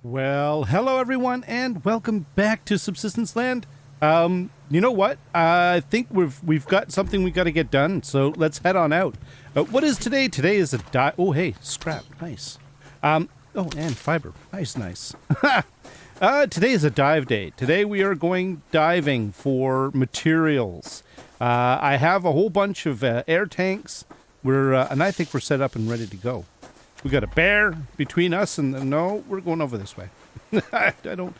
Well, hello everyone, and welcome back to Subsistence Land. You know what? I think we've got something we got to get done. So let's head on out. What is today? Today is a dive. Oh, hey, scrap, nice. Oh, and fiber, nice. Today is a dive day. Today we are going diving for materials. I have a whole bunch of air tanks. And I think we're set up and ready to go. We got a bear between us, and no, we're going over this way. I don't,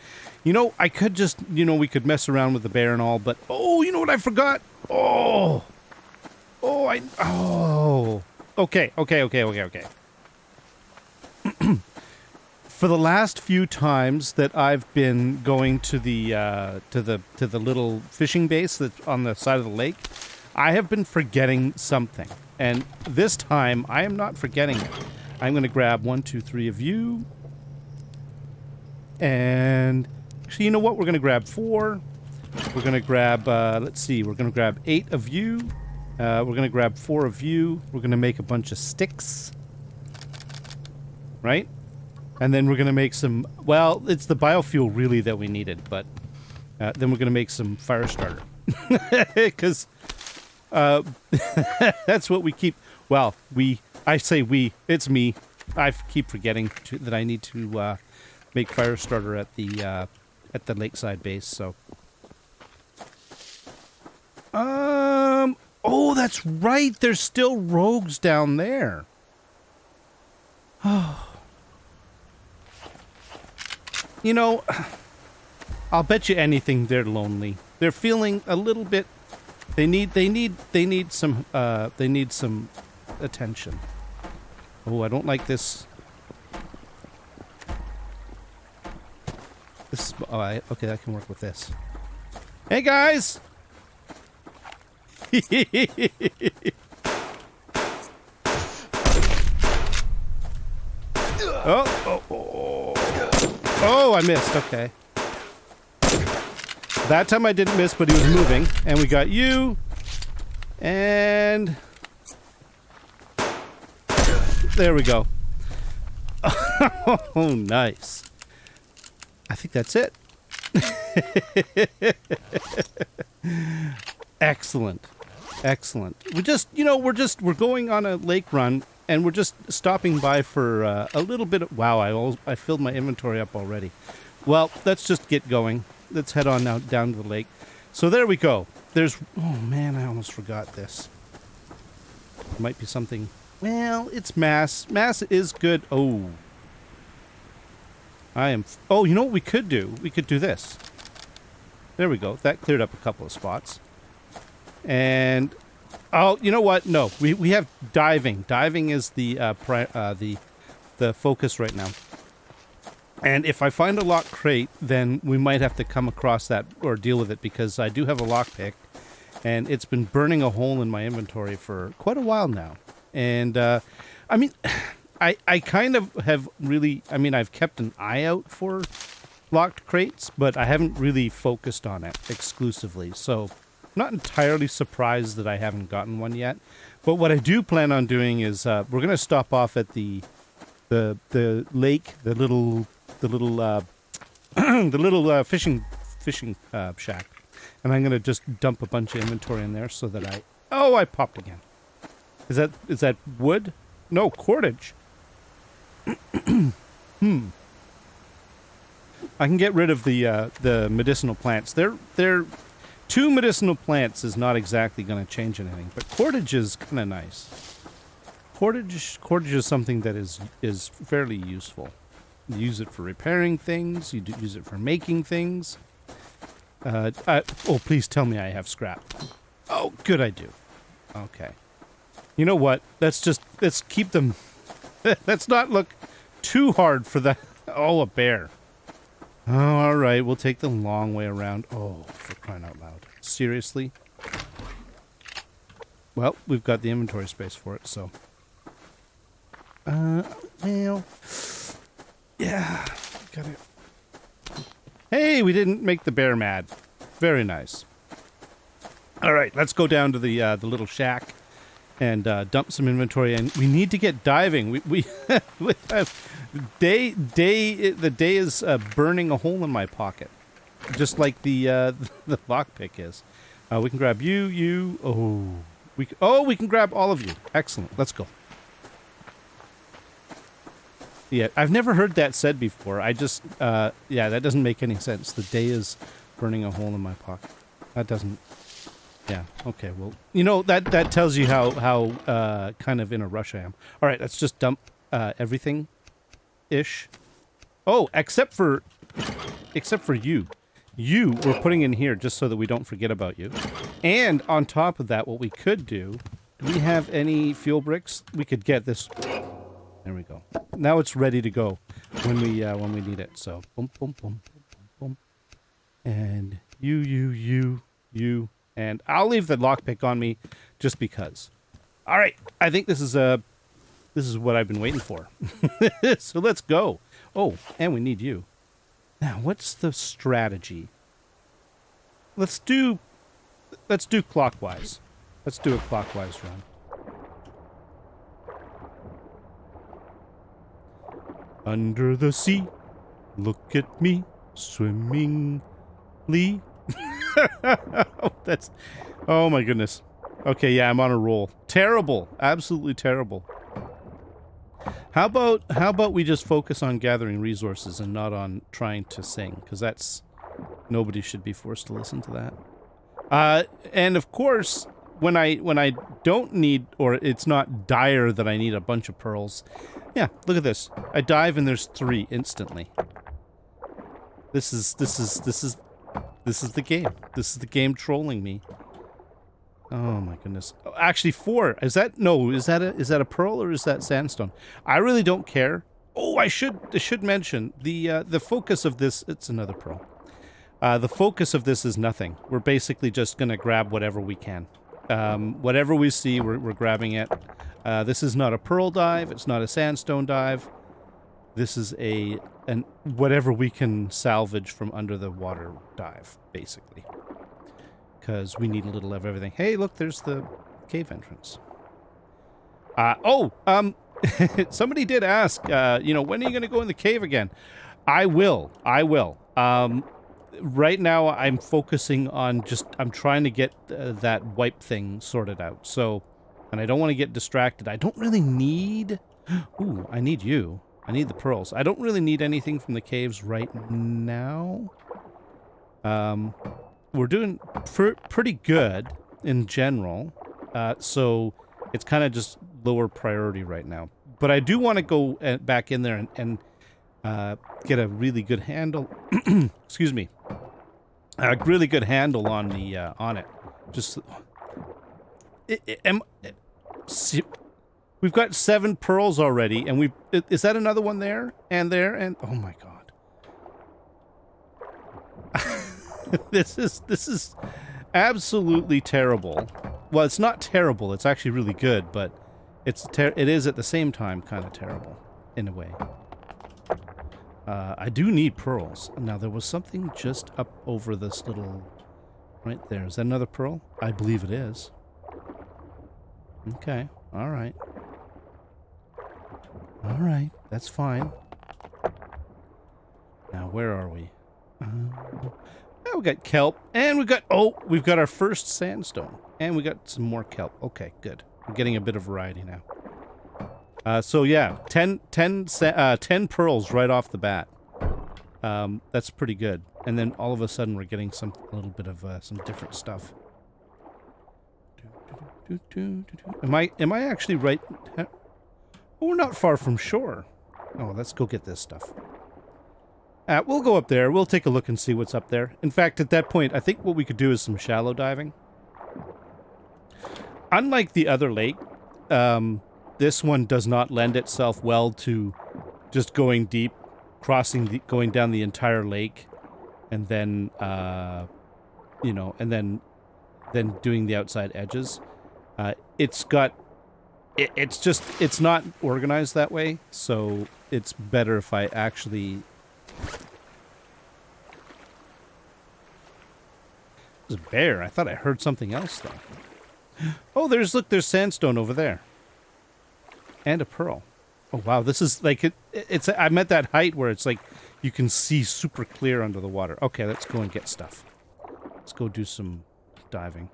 I could just, we could mess around with the bear and all, but, oh, you know what I forgot? Okay. For the last few times that I've been going to the little fishing base that's on the side of the lake, I have been forgetting something. And this time, I am not forgetting it. I'm going to grab 1, 2, 3 of you. And actually, you know what? We're going to grab 4. We're going to grab, let's see, we're going to grab 8 of you. We're going to grab 4 of you. We're going to make a bunch of sticks. Right? And then we're going to make some, well, it's the biofuel really that we needed, but then we're going to make some fire starter. Because that's what we keep, well, I say we, it's me. I keep forgetting that I need to make fire starter at the lakeside base. So, oh, that's right. There's still rogues down there. Oh, I'll bet you anything they're lonely. They're feeling a little bit. They need some attention. Oh, I don't like this. Okay, I can work with this. Hey, guys! Oh, I missed. Okay. That time I didn't miss, but he was moving. And we got you. And there we go. Oh, nice. I think that's it. Excellent. We're going on a lake run, and we're just stopping by for a little bit of, wow, I filled my inventory up already. Well, let's just get going. Let's head on now down to the lake. So there we go. Oh man, I almost forgot this. Might be something. Well, it's mass. Mass is good. Oh. Oh, you know what we could do? We could do this. There we go. That cleared up a couple of spots. And, oh, you know what? No, we have diving. Diving is the focus right now. And if I find a lock crate, then we might have to come across that or deal with it, because I do have a lockpick, and it's been burning a hole in my inventory for quite a while now. And, I mean, I kind of have really, I've kept an eye out for locked crates, but I haven't really focused on it exclusively. So I'm not entirely surprised that I haven't gotten one yet. But what I do plan on doing is we're going to stop off at the lake, the little fishing shack, and I'm going to just dump a bunch of inventory in there so that I popped again. Is that wood? No, cordage. I can get rid of the medicinal plants. They're 2 medicinal plants is not exactly going to change anything, but cordage is kind of nice. Cordage is something that is fairly useful. You use it for repairing things. You use it for making things. Oh, please tell me I have scrap. Oh, good, I do. Okay. You know what? Let's keep them. Let's not look too hard for that. Oh, a bear. Oh, all right. We'll take the long way around. Oh, for crying out loud. Seriously? Well, we've got the inventory space for it, so. Well. Yeah. Got it. Hey, we didn't make the bear mad. Very nice. All right, let's go down to the little shack and dump some inventory. And we need to get diving. We have the day is burning a hole in my pocket, just like the the lockpick is. We can grab you. We can grab all of you. Excellent. Let's go. Yeah, I've never heard that said before. I just, yeah, that doesn't make any sense. The day is burning a hole in my pocket. That doesn't, yeah, okay, well, you know, that tells you how kind of in a rush I am. All right, let's just dump everything-ish. Oh, except for you. You we're putting in here just so that we don't forget about you. And on top of that, what we could do we have any fuel bricks? We could get this. There we go. Now it's ready to go when we need it. So boom, boom, boom, boom, boom, and you, and I'll leave the lockpick on me just because. All right, I think this is what I've been waiting for. So let's go. Oh, and we need you. Now, what's the strategy? Let's do clockwise. Let's do a clockwise run. Under the sea, look at me, swimmingly. Oh my goodness. Okay, yeah, I'm on a roll. Terrible. Absolutely terrible. How about we just focus on gathering resources and not on trying to sing? Because nobody should be forced to listen to that. And of course, when I don't need, or it's not dire that I need a bunch of pearls. Yeah, look at this. I dive and there's 3 instantly. This is the game. This is the game trolling me. Oh my goodness. Oh, actually 4. Is that a pearl or is that sandstone? I really don't care. Oh, I should mention the focus of this. It's another pearl. The focus of this is nothing. We're basically just gonna grab whatever we can. Whatever we see, we're grabbing it. This is not a pearl dive. It's not a sandstone dive. This is an whatever we can salvage from under the water dive, basically. Because we need a little of everything. Hey, look, there's the cave entrance. Somebody did ask, when are you going to go in the cave again? I will. Right now, I'm focusing on I'm trying to get that wipe thing sorted out. So, and I don't want to get distracted. I don't really need... Ooh, I need you. I need the pearls. I don't really need anything from the caves right now. We're doing pretty good in general. So it's kind of just lower priority right now. But I do want to go back in there and get a really good handle. Excuse me. A really good handle on the on it. Just we've got 7 pearls already, and is that another one there and oh my god. This is absolutely terrible. Well, it's not terrible. It's actually really good, but it is at the same time kind of terrible in a way. I do need pearls. Now, there was something just up over this little... Right there. Is that another pearl? I believe it is. Okay. All right. All right. That's fine. Now, where are we? Yeah, we got kelp. And we've got our first sandstone. And we got some more kelp. Okay, good. We're getting a bit of variety now. So yeah, 10 pearls right off the bat. That's pretty good. And then all of a sudden we're getting a little bit of some different stuff. Am I actually right? Oh, we're not far from shore. Oh, let's go get this stuff. We'll go up there. We'll take a look and see what's up there. In fact, at that point, I think what we could do is some shallow diving. Unlike the other lake, this one does not lend itself well to just going deep, going down the entire lake, and then, and then doing the outside edges. It's not organized that way, so it's better if I actually... There's a bear. I thought I heard something else, though. Oh, there's sandstone over there. And a pearl. Oh, wow, this is like, I'm at that height where it's like, you can see super clear under the water. Okay, let's go and get stuff. Let's go do some diving.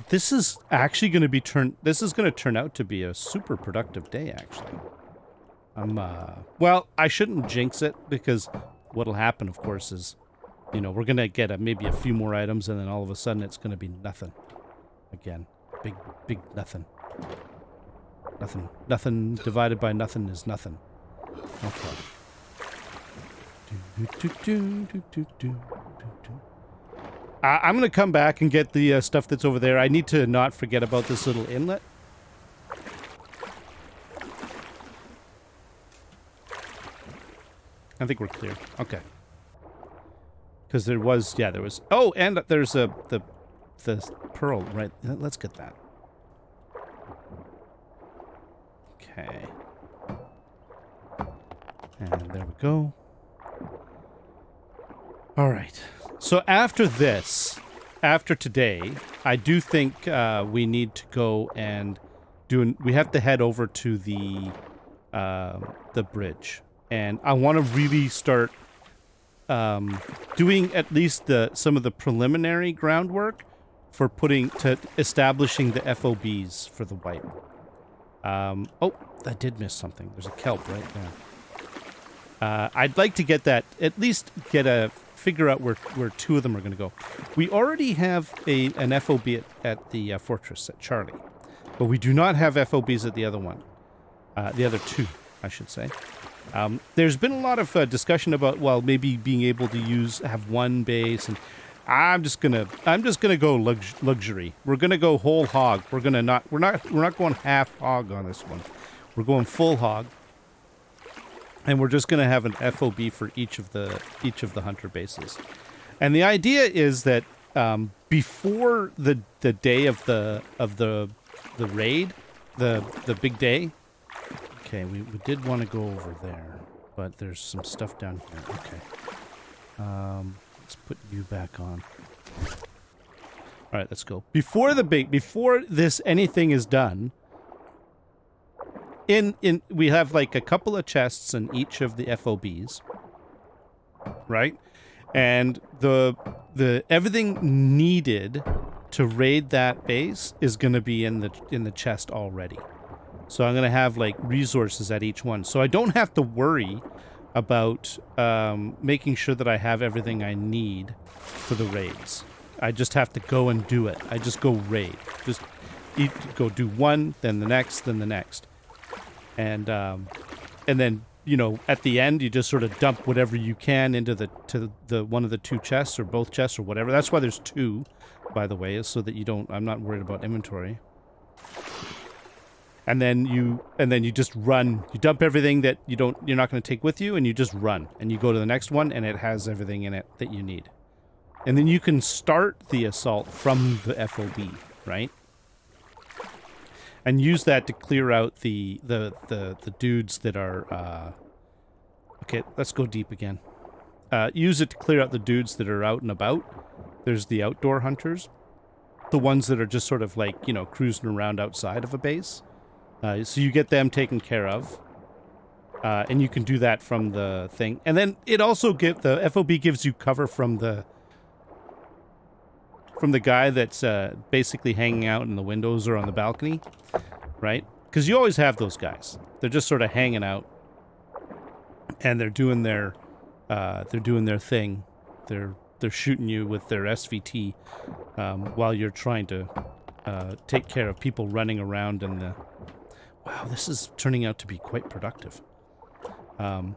This is actually going to be this is going to turn out to be a super productive day, actually. Well, I shouldn't jinx it, because what'll happen, of course, is, you know, we're going to get maybe a few more items, and then all of a sudden it's going to be nothing. Again. Big nothing. Nothing divided by nothing is nothing. Okay. I'm going to come back and get the stuff that's over there. I need to not forget about this little inlet. I think we're clear. Okay. Because there was... Oh, and there's the pearl, right? Let's get that. Okay. And there we go. All right. So after this, after today, I do think we need to go and we have to head over to the bridge. And I want to really start doing at least some of the preliminary groundwork for establishing the FOBs for the wipe. Oh, I did miss something. There's a kelp right there. I'd like to get that, at least figure out where two of them are going to go. We already have an FOB at the fortress at Charlie, but we do not have FOBs at the other one. The other two, I should say. There's been a lot of discussion about, well, maybe being able to have one base, and I'm just gonna go luxury. We're gonna go whole hog. We're not going half hog on this one. We're going full hog, and we're just gonna have an FOB for each of the hunter bases. And the idea is that before the day of the raid, the big day. Okay, we did want to go over there, but there's some stuff down here. Okay. Let's put you back on. All right, let's go. Before anything is done, we have like a couple of chests in each of the FOBs, right? And the everything needed to raid that base is going to be in the chest already. So I'm going to have like resources at each one. So I don't have to worry about making sure that I have everything I need for the raids. I just have to go and do it. I just go raid. Just go do one, then the next, then the next. And then, you know, at the end you just sort of dump whatever you can into the one of the two chests or both chests or whatever. That's why there's two, by the way, is so that I'm not worried about inventory. And then you just run. You dump everything that you're not going to take with you, and you just run. And you go to the next one, and it has everything in it that you need. And then you can start the assault from the FOB, right? And use that to clear out the dudes that are. Okay, let's go deep again. Use it to clear out the dudes that are out and about. There's the outdoor hunters, the ones that are just sort of like, you know, cruising around outside of a base. So you get them taken care of, and you can do that from the thing. And then it also the FOB gives you cover from the guy that's basically hanging out in the windows or on the balcony, right? Because you always have those guys. They're just sort of hanging out, and they're doing their thing. They're shooting you with their SVT while you're trying to take care of people running around in the. Wow, this is turning out to be quite productive. Yeah,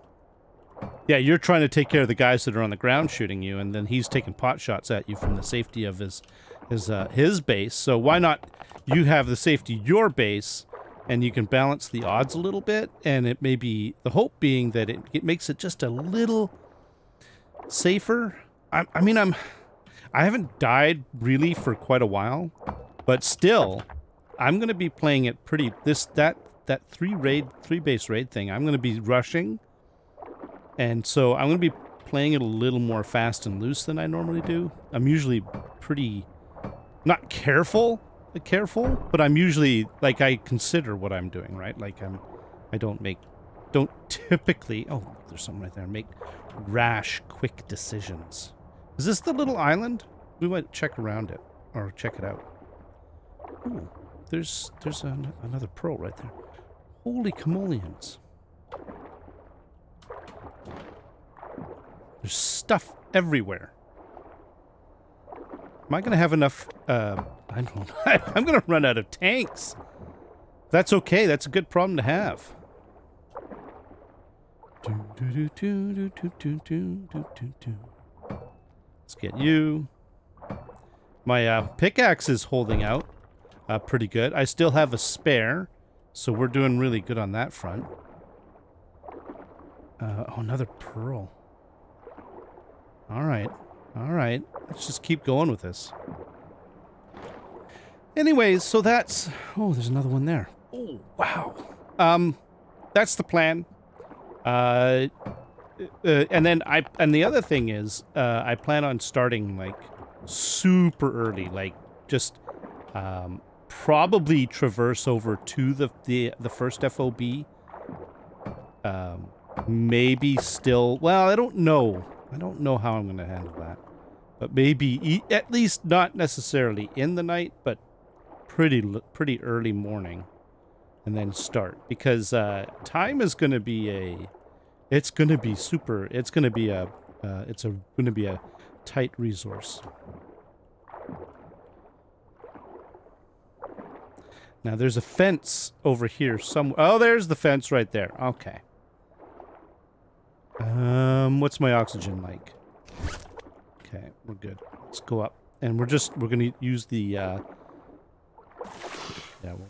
you're trying to take care of the guys that are on the ground shooting you, and then he's taking pot shots at you from the safety of his base. So why not you have the safety of your base, and you can balance the odds a little bit, and it may be, the hope being that it makes it just a little safer. I haven't died really for quite a while, but still, I'm going to be playing it pretty, that three base raid thing, I'm going to be rushing. And so I'm going to be playing it a little more fast and loose than I normally do. I'm usually pretty, not careful, but I'm usually, like, I consider what I'm doing, right? Like, I don't typically, oh, there's something right there, make rash, quick decisions. Is this the little island? We might check around it, or check it out. Ooh, there's another pearl right there. Holy camolians. There's stuff everywhere. Am I going to have enough, I don't know. I'm going to run out of tanks. That's okay. That's a good problem to have. Let's get you. My pickaxe is holding out pretty good. I still have a spare, so we're doing really good on that front. Oh, another pearl. All right. All right. Let's just keep going with this. Anyways, so that's... Oh, there's another one there. Oh, wow. That's the plan. And then and the other thing is, I plan on starting, like, super early. Like, just, probably traverse over to the first FOB. Maybe still... Well, I don't know. I don't know how I'm going to handle that. But maybe, at least not necessarily in the night, but pretty early morning. And then start. Because time is going to be it's going to be super... It's going to be going to be a tight resource. Now, there's a fence over here somewhere. Oh, there's the fence right there. Okay. What's my oxygen like? Okay, we're good. Let's go up. And we're gonna use the, yeah, we'll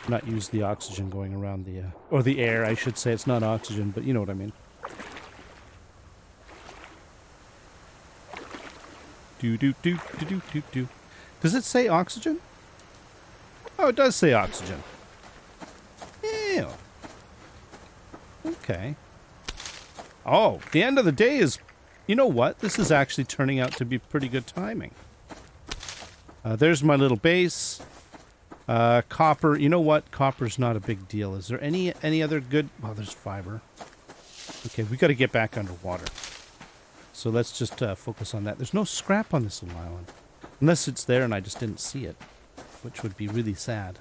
not use the oxygen going around the, or the air, I should say. It's not oxygen, but you know what I mean. Do. Does it say oxygen? Oh, it does say oxygen. Ew. Okay. Oh, the end of the day is... You know what? This is actually turning out to be pretty good timing. There's my little base. Copper. You know what? Copper's not a big deal. Is there any other good... Well, there's fiber. Okay, we got to get back underwater. So let's just focus on that. There's no scrap on this little island. Unless it's there and I just didn't see it. Which would be really sad.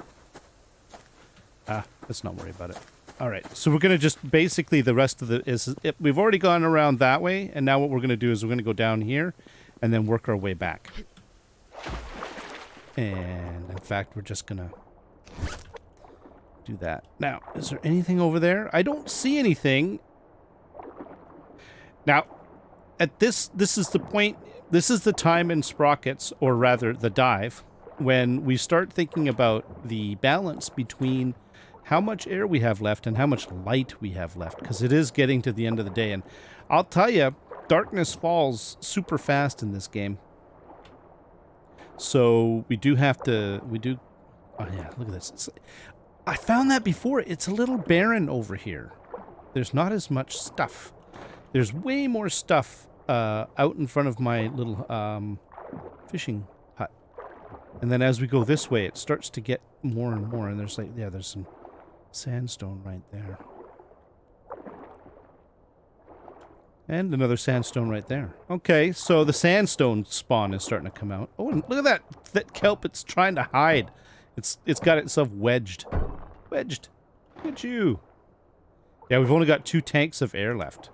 Let's not worry about it. Alright, so we're going to just basically the rest of the... we've already gone around that way, and now what we're going to do is we're going to go down here and then work our way back. And in fact, we're just going to do that. Now, is there anything over there? I don't see anything. Now, at this is the point, this is the time in Sprockets, or rather the dive, when we start thinking about the balance between how much air we have left and how much light we have left, because it is getting to the end of the day. And I'll tell you, darkness falls super fast in this game. So we do have to, oh yeah, look at this. I found that before. It's a little barren over here. There's not as much stuff. There's way more stuff out in front of my little fishing hut. And then as we go this way, it starts to get more and more. And there's like, yeah, there's some sandstone right there. And another sandstone right there. Okay, so the sandstone spawn is starting to come out. Oh, and look at that kelp. It's trying to hide. It's got itself wedged. Wedged. Look at you. Yeah, we've only got 2 tanks of air left.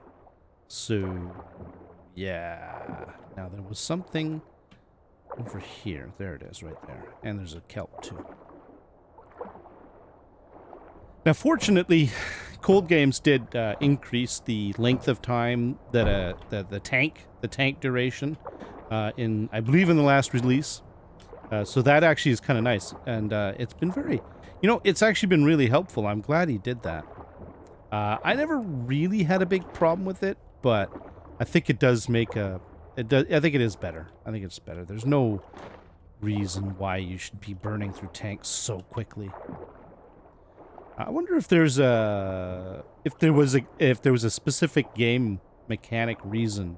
So, yeah. Now, there was something over here. There it is, right there. And there's a kelp, too. Now, fortunately, cold games did increase the length of time that the tank duration, I believe in the last release. So that actually is kind of nice, and it's been very, it's actually been really helpful. I'm glad he did that. I never really had a big problem with it, but I think it does make I think it is better. I think it's better. There's no reason why you should be burning through tanks so quickly. I wonder if there's if there was a specific game mechanic reason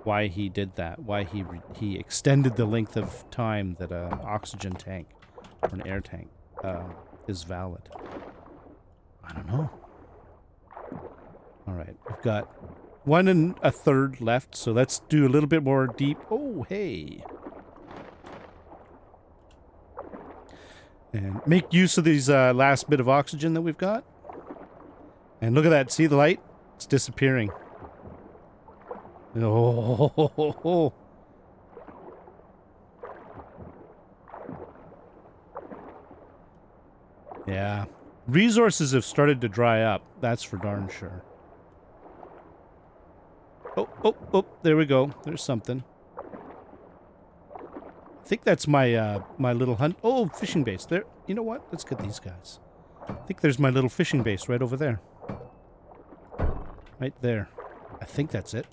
why he did that, why he extended the length of time that an oxygen tank or an air tank is valid. I don't know. All right, we've got 1 1/3 left, so let's do a little bit more deep. Oh, hey. And make use of these last bit of oxygen that we've got. And look at that. See the light? It's disappearing. Oh. Yeah. Resources have started to dry up. That's for darn sure. Oh, there we go. There's something. I think that's my my little hunt. Oh, fishing base. There. You know what? Let's get these guys. I think there's my little fishing base right over there. Right there. I think that's it.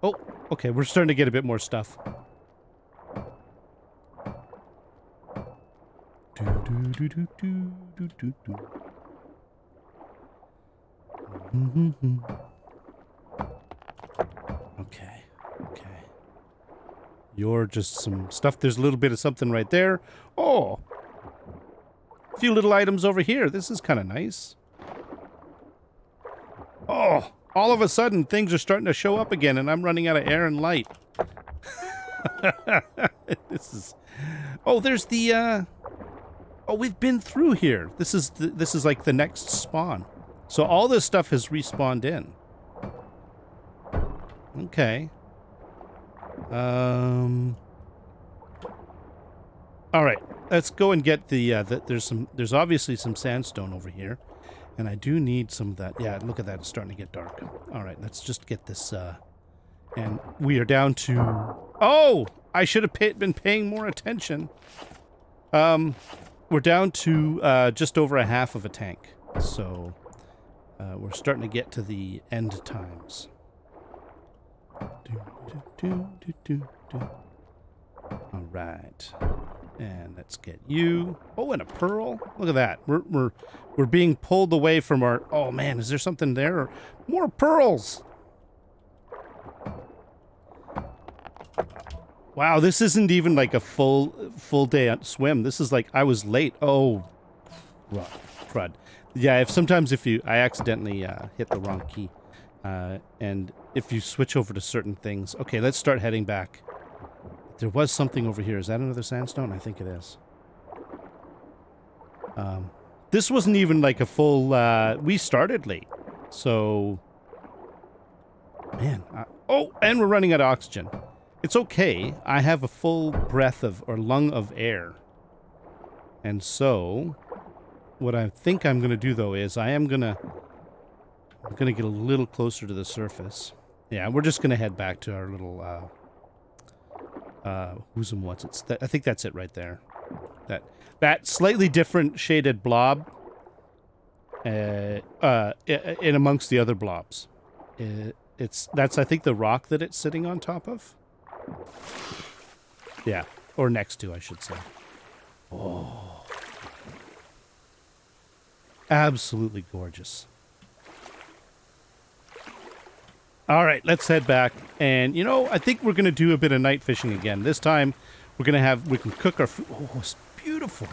Oh, okay. We're starting to get a bit more stuff. Okay. You're just some stuff. There's a little bit of something right there. Oh! A few little items over here. This is kind of nice. Oh! All of a sudden, things are starting to show up again, and I'm running out of air and light. This is... Oh, there's the, Oh, we've been through here. This is like the next spawn. So all this stuff has respawned in. Okay. All right. Let's go and get the there's obviously some sandstone over here. And I do need some of that. Yeah, look at that. It's starting to get dark. All right, let's just get this, and we are down to... Oh! I should have been paying more attention. We're down to just over a half of a tank. So, we're starting to get to the end times. All right. And let's get you. Oh, and a pearl. Look at that. We're being pulled away from our... Oh, man, is there something there? More pearls! Wow, this isn't even like a full day swim. This is like I was late. Oh, crud. Yeah, I accidentally hit the wrong key. And if you switch over to certain things... Okay, let's start heading back. There was something over here. Is that another sandstone? I think it is. This wasn't even like a full... we started late. So... Man. Oh, and we're running out of oxygen. It's okay. I have a full breath of... or lung of air. And so... What I think I'm going to do, though, is I'm going to get a little closer to the surface. Yeah, we're just going to head back to our little... who's and what's it? I think that's it right there. That slightly different shaded blob in amongst the other blobs. That's I think the rock that it's sitting on top of. Yeah, or next to, I should say. Oh. Absolutely gorgeous. All right, let's head back. And, you know, I think we're going to do a bit of night fishing again. This time, we can cook our food. Oh, it's beautiful.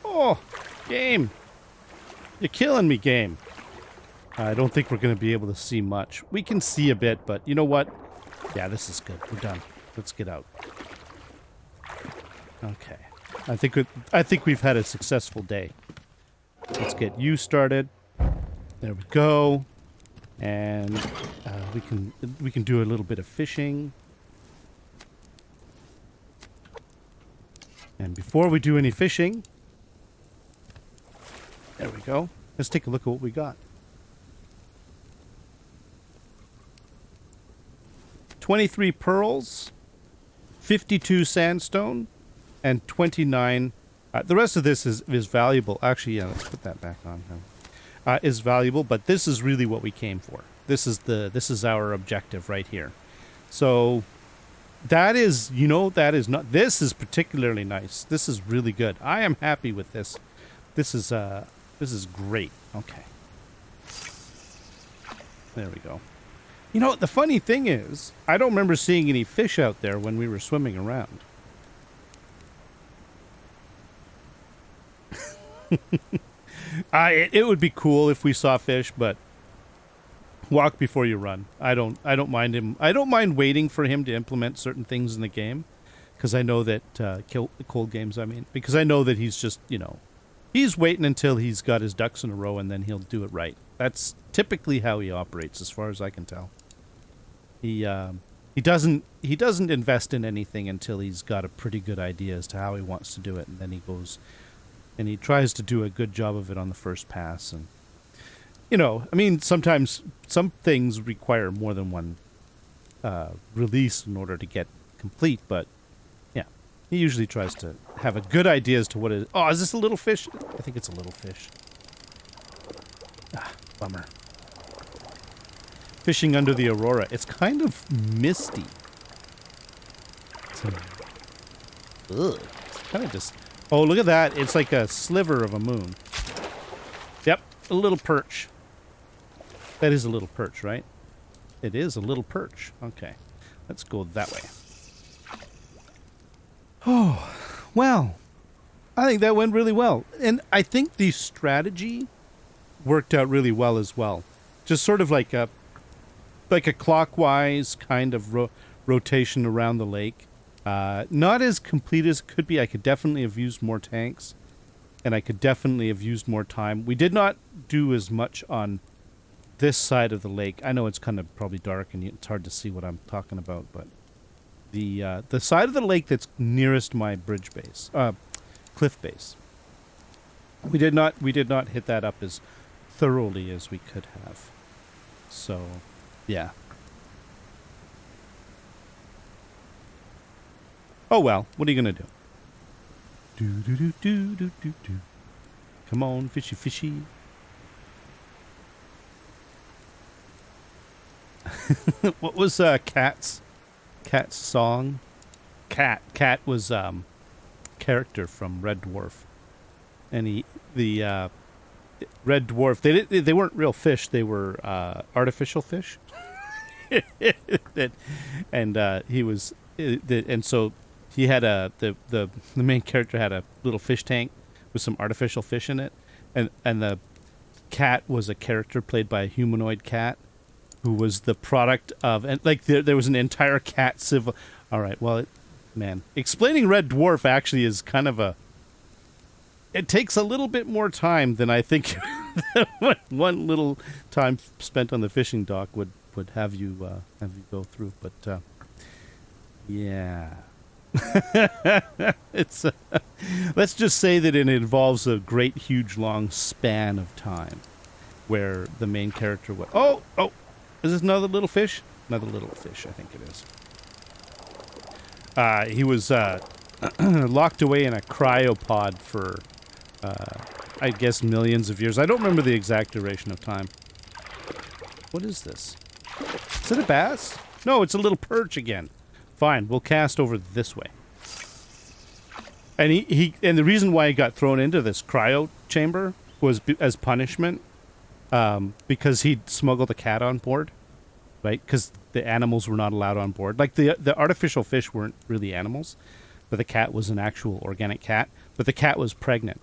Oh, game. You're killing me, game. I don't think we're going to be able to see much. We can see a bit, but you know what? Yeah, this is good. We're done. Let's get out. Okay. I think we've had a successful day. Let's get you started. There we go. And we can do a little bit of fishing. And before we do any fishing, there we go. Let's take a look at what we got. 23 pearls, 52 sandstone, and 29. The rest of this is valuable. Actually, yeah, let's put that back on. Is valuable, but this is really what we came for. This is our objective right here. So that is, you know, this is particularly nice. This is really good. I am happy with this. This is This is great. Okay. There we go. You know, the funny thing is, I don't remember seeing any fish out there when we were swimming around. It would be cool if we saw fish, but walk before you run. I don't mind him. I don't mind waiting for him to implement certain things in the game, because I know that cold games. I mean, because I know that he's just, you know, he's waiting until he's got his ducks in a row, and then he'll do it right. That's typically how he operates, as far as I can tell. He doesn't invest in anything until he's got a pretty good idea as to how he wants to do it, and then he goes and he tries to do a good job of it on the first pass. And you know, I mean, sometimes some things require more than one release in order to get complete, but yeah, he usually tries to have a good idea as to what it is. Oh, is this a little fish? I think it's a little fish. Ah, bummer. Fishing under the aurora. It's kind of misty. Ugh. It's kind of just... Oh, look at that. It's like a sliver of a moon. Yep, a little perch. That is a little perch, right? It is a little perch. Okay, let's go that way. Oh, well, I think that went really well. And I think the strategy worked out really well as well. Just sort of like a clockwise kind of rotation around the lake. Not as complete as it could be. I could definitely have used more tanks, and I could definitely have used more time. We did not do as much on this side of the lake. I know it's kind of probably dark and it's hard to see what I'm talking about, but the side of the lake that's nearest my bridge base, cliff base, we did not hit that up as thoroughly as we could have. So, yeah. Oh well, what are you gonna do? Do. Come on, fishy, fishy. What was Cat's song? Cat was character from Red Dwarf, and the Red Dwarf. They weren't real fish. They were artificial fish. and he was, and so he had the main character had a little fish tank with some artificial fish in it, and the cat was a character played by a humanoid cat who was the product of, and like there was an entire cat civil. All right, well, man, explaining Red Dwarf actually is kind of it takes a little bit more time than I think one little time spent on the fishing dock would have you go through. But yeah, it's let's just say that it involves a great, huge, long span of time where the main character would. Oh, is this another little fish? Another little fish, I think it is. He was locked away in a cryopod for, I guess, millions of years. I don't remember the exact duration of time. What is this? Is it a bass? No, it's a little perch again. Fine, we'll cast over this way. And and the reason why he got thrown into this cryo chamber was as punishment, because he'd smuggled a cat on board, right? Because the animals were not allowed on board. Like the artificial fish weren't really animals, but the cat was an actual organic cat. But the cat was pregnant.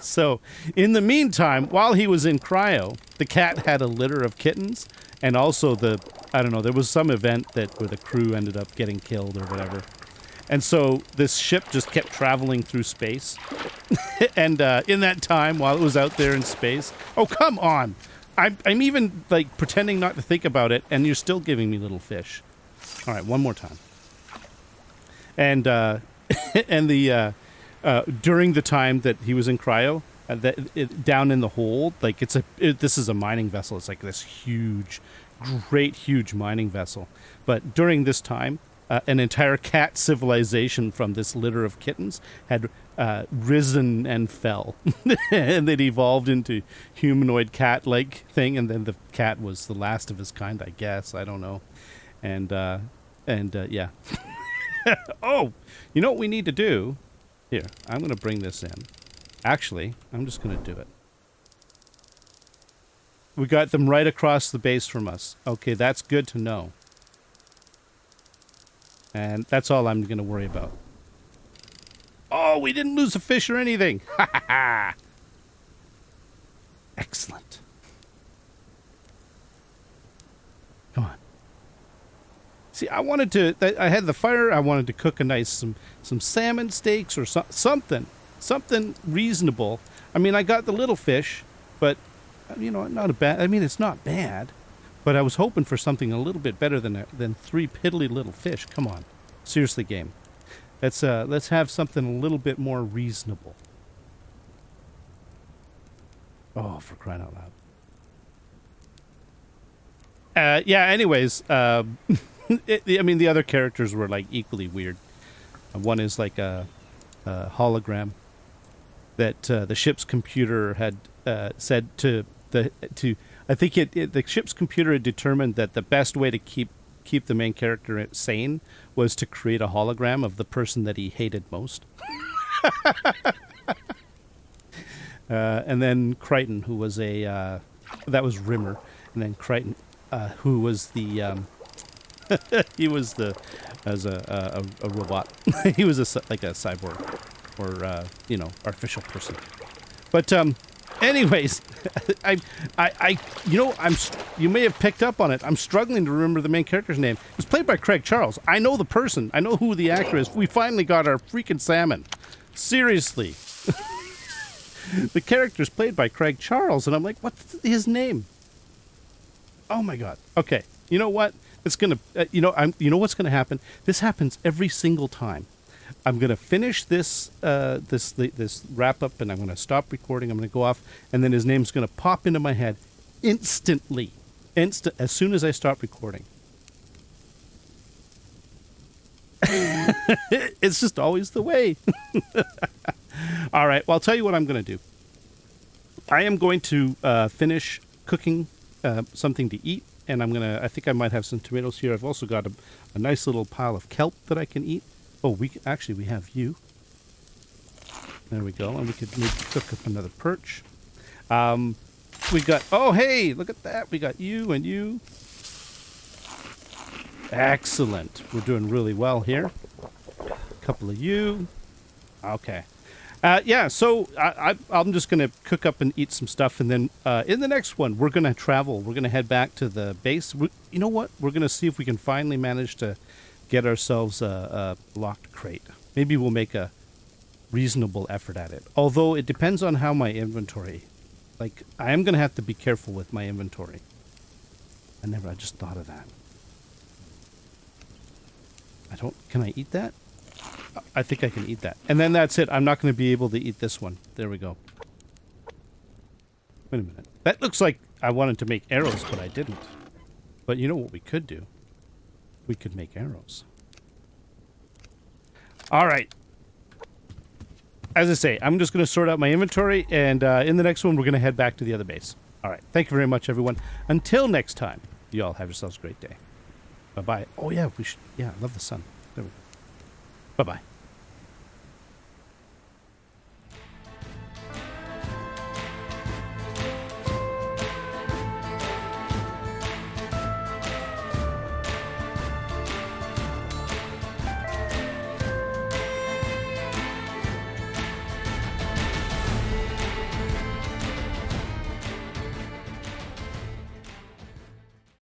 So, in the meantime, while he was in cryo, the cat had a litter of kittens, and also I don't know, there was some event where the crew ended up getting killed or whatever. And so this ship just kept traveling through space. And in that time, while it was out there in space... Oh, come on! I'm even, like, pretending not to think about it, and you're still giving me little fish. All right, one more time. And during the time that he was in cryo, down in the hold, like, this is a mining vessel. It's like this huge, huge mining vessel. But during this time... an entire cat civilization from this litter of kittens had risen and fell. And it evolved into humanoid cat-like thing, and then the cat was the last of his kind, I guess. I don't know. And yeah. Oh, you know what we need to do? Here, I'm going to bring this in. Actually, I'm just going to do it. We got them right across the base from us. Okay, that's good to know. And that's all I'm going to worry about. Oh, we didn't lose a fish or anything. Ha ha ha. Excellent. Come on. See, I wanted to, I had the fire, I wanted to cook a nice, some salmon steaks or something reasonable. I mean, I got the little fish, but, you know, not a bad, I mean, it's not bad, but I was hoping for something a little bit better than 3 piddly little fish. Come on. Seriously, game. Let's have something a little bit more reasonable. Oh, for crying out loud. Yeah, anyways, I mean, the other characters were, like, equally weird. One is, like, a hologram that the ship's computer had said to I think the ship's computer had determined that the best way to keep the main character sane was to create a hologram of the person that he hated most. And then Crichton, who was that was Rimmer, and then Crichton, who was the he was as a robot. He was like a cyborg or you know, artificial person. But anyways, you know, you may have picked up on it. I'm struggling to remember the main character's name. It was played by Craig Charles. I know the person. I know who the actor is. We finally got our freaking salmon. Seriously. The character's played by Craig Charles, and I'm like, what's his name? Oh my god. Okay. You know what? It's gonna. You know what's gonna happen? This happens every single time. I'm gonna finish this this wrap up, and I'm gonna stop recording. I'm gonna go off, and then his name's gonna pop into my head instantly, as soon as I stop recording. It's just always the way. All right. Well, I'll tell you what I'm gonna do. I am going to finish cooking something to eat, and I think I might have some tomatoes here. I've also got a nice little pile of kelp that I can eat. Oh, we have you. There we go, and we could maybe cook up another perch. We got, oh hey, look at that. We got you and you. Excellent. We're doing really well here. A couple of you. Okay. Yeah, so I'm just going to cook up and eat some stuff, and then in the next one, we're going to travel. We're going to head back to the base. You know what? We're going to see if we can finally manage to get ourselves a locked crate. Maybe we'll make a reasonable effort at it. Although it depends on how my inventory... Like, I am going to have to be careful with my inventory. I just thought of that. Can I eat that? I think I can eat that. And then that's it. I'm not going to be able to eat this one. There we go. Wait a minute. That looks like I wanted to make arrows, but I didn't. But you know what we could do? We could make arrows. All right. As I say, I'm just going to sort out my inventory, and in the next one, we're going to head back to the other base. All right. Thank you very much, everyone. Until next time, you all have yourselves a great day. Bye-bye. Oh, yeah, we should... Yeah, I love the sun. There we go. Bye-bye.